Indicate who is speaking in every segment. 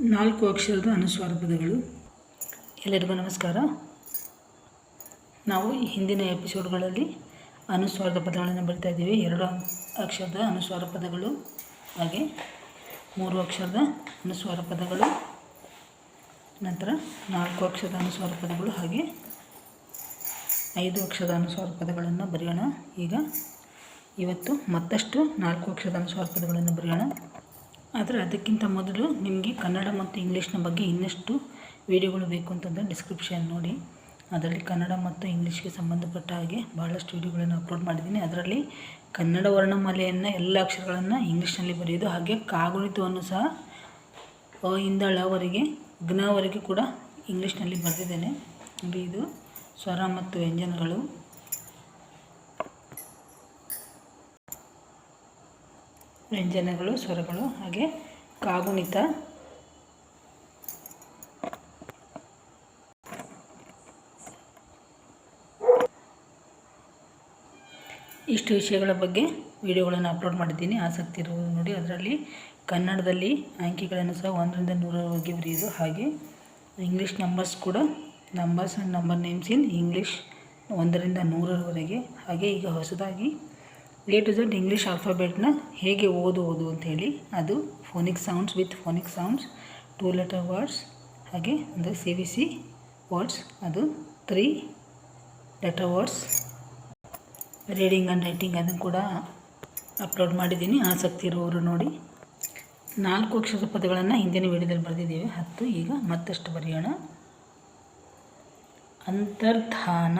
Speaker 1: 4 ಅಕ್ಷರದ ಅನುಸ್ವಾರ ಪದಗಳು. ಎಲ್ಲರಿಗೂ ನಮಸ್ಕಾರ. ನಾವು ಹಿಂದಿನ ಎಪಿಸೋಡ್ಗಳಲ್ಲಿ ಅನುಸ್ವಾರದ ಪದಗಳನ್ನು ಬರಿತಾ ಇದ್ದೀವಿ. 2 ಅಕ್ಷರದ ಅನುಸ್ವಾರ ಪದಗಳು, ಹಾಗೆ 3 ಅಕ್ಷರದ ಅನುಸ್ವಾರ ಪದಗಳು, ನಂತರ 4 ಅಕ್ಷರದ ಅನುಸ್ವಾರ ಪದಗಳು, ಹಾಗೆ 5 ಅಕ್ಷರದ ಅನುಸ್ವಾರ ಪದಗಳನ್ನು ಬರೆಯೋಣ. ಇವತ್ತು ಮತ್ತಷ್ಟು 4 ಅಕ್ಷರದ ಅನುಸ್ವಾರ ಪದಗಳನ್ನು ಬರೆಯೋಣ. ಆದರೆ ಅದಕ್ಕಿಂತ ಮೊದಲು ನಿಮಗೆ ಕನ್ನಡ ಮತ್ತು ಇಂಗ್ಲೀಷ್ನ ಬಗ್ಗೆ ಇನ್ನಷ್ಟು ವಿಡಿಯೋಗಳು ಬೇಕು ಅಂತಂದರೆ ಡಿಸ್ಕ್ರಿಪ್ಷನ್ ನೋಡಿ. ಅದರಲ್ಲಿ ಕನ್ನಡ ಮತ್ತು ಇಂಗ್ಲೀಷ್ಗೆ ಸಂಬಂಧಪಟ್ಟ ಹಾಗೆ ಭಾಳಷ್ಟು ವಿಡಿಯೋಗಳನ್ನು ಅಪ್ಲೋಡ್ ಮಾಡಿದ್ದೀನಿ. ಅದರಲ್ಲಿ ಕನ್ನಡ ವರ್ಣಮಾಲೆಯನ್ನು ಎಲ್ಲ ಅಕ್ಷರಗಳನ್ನು ಇಂಗ್ಲೀಷ್ನಲ್ಲಿ ಬರೆಯೋದು, ಹಾಗೆ ಕಾಗುಣಿತವನ್ನು ಸಹ ಅ ಇಂದ ಳವರೆಗೆ ಜ್ಞವರೆಗೆ ಕೂಡ ಇಂಗ್ಲೀಷ್ನಲ್ಲಿ ಬರೆದಿದ್ದೇನೆ. ಇದು ಸ್ವರ ಮತ್ತು ವ್ಯಂಜನಗಳು. ಸ್ವರಗಳು, ಹಾಗೆ ಕಾಗುಣಿತ, ಇಷ್ಟು ವಿಷಯಗಳ ಬಗ್ಗೆ ವಿಡಿಯೋಗಳನ್ನು ಅಪ್ಲೋಡ್ ಮಾಡಿದ್ದೀನಿ. ಆಸಕ್ತಿ ಇರುವುದು ನೋಡಿ. ಅದರಲ್ಲಿ ಕನ್ನಡದಲ್ಲಿ ಅಂಕಿಗಳನ್ನು ಸಹ 1 ರಿಂದ 100ರವರೆಗೆ ಬರೆಯೋದು, ಹಾಗೆ ಇಂಗ್ಲೀಷ್ ನಂಬರ್ಸ್ ಕೂಡ numbers and number names in English 1 ರಿಂದ 100ರವರೆಗೆ. ಹಾಗೆ ಈಗ ಹೊಸದಾಗಿ A to Z ಇಂಗ್ಲೀಷ್ ಆಲ್ಫಾಬೆಟ್ನ ಹೇಗೆ ಓದುವುದು ಅಂಥೇಳಿ, ಅದು phonic sounds with phonic sounds, 2 letter words, ಹಾಗೆ ಅಂದರೆ CVC ವರ್ಡ್ಸ್, ಅದು 3 letter words, reading and writing ಅದನ್ನು ಕೂಡ ಅಪ್ಲೋಡ್ ಮಾಡಿದ್ದೀನಿ. ಆಸಕ್ತಿ ಇರುವವರು ನೋಡಿ. 4 ಅಕ್ಷರದ ಪದಗಳನ್ನು ಹಿಂದಿನ ವಿಡಿಯೋದಲ್ಲಿ ಬರೆದಿದ್ದೇವೆ, 10 ಈಗ ಮತ್ತಷ್ಟು ಬರೆಯೋಣ. ಅಂತರ್ಧಾನ,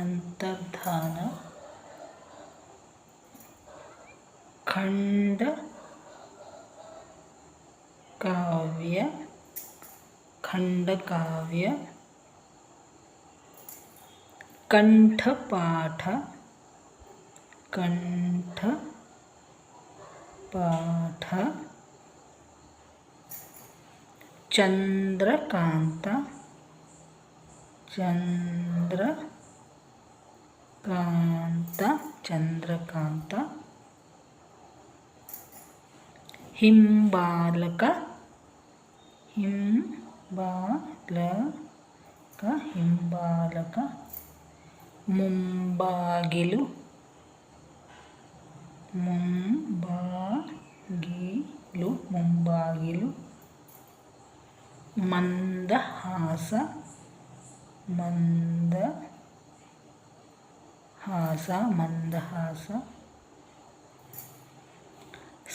Speaker 1: ಅಂತರ್ಧಾನ, ಖಂಡಕಾವ್ಯ, ಕಂಠಪಾಠ, ಚಂದ್ರಕಾಂತ, ಹಿಂಬಾಲಕ, ಮುಂಬಾಗಿಲು, ಮಂದಹಾಸ,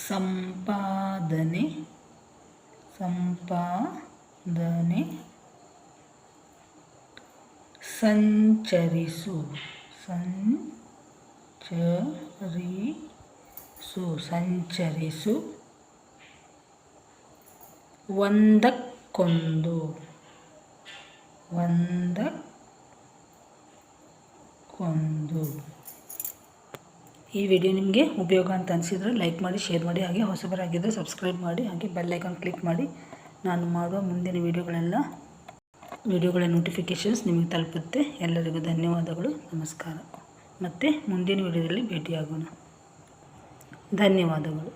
Speaker 1: ಸಂಪಾದನೆ, ಸಂಚರಿಸು, ಒಂದಕ್ಕೊಂದು, ಈ ವಿಡಿಯೋ ನಿಮಗೆ ಉಪಯೋಗ ಅಂತ ಅನಿಸಿದರೆ ಲೈಕ್ ಮಾಡಿ, ಶೇರ್ ಮಾಡಿ, ಹಾಗೆ ಹೊಸಬರಾಗಿದ್ದರೆ ಸಬ್ಸ್ಕ್ರೈಬ್ ಮಾಡಿ, ಹಾಗೆ ಬೆಲ್ ಐಕಾನ್ ಕ್ಲಿಕ್ ಮಾಡಿ. ನಾನು ಮಾಡುವ ಮುಂದಿನ ವಿಡಿಯೋಗಳ ನೋಟಿಫಿಕೇಷನ್ಸ್ ನಿಮಗೆ ತಲುಪುತ್ತೆ. ಎಲ್ಲರಿಗೂ ಧನ್ಯವಾದಗಳು, ನಮಸ್ಕಾರ. ಮತ್ತು ಮುಂದಿನ ವಿಡಿಯೋದಲ್ಲಿ ಭೇಟಿಯಾಗೋಣ. ಧನ್ಯವಾದಗಳು.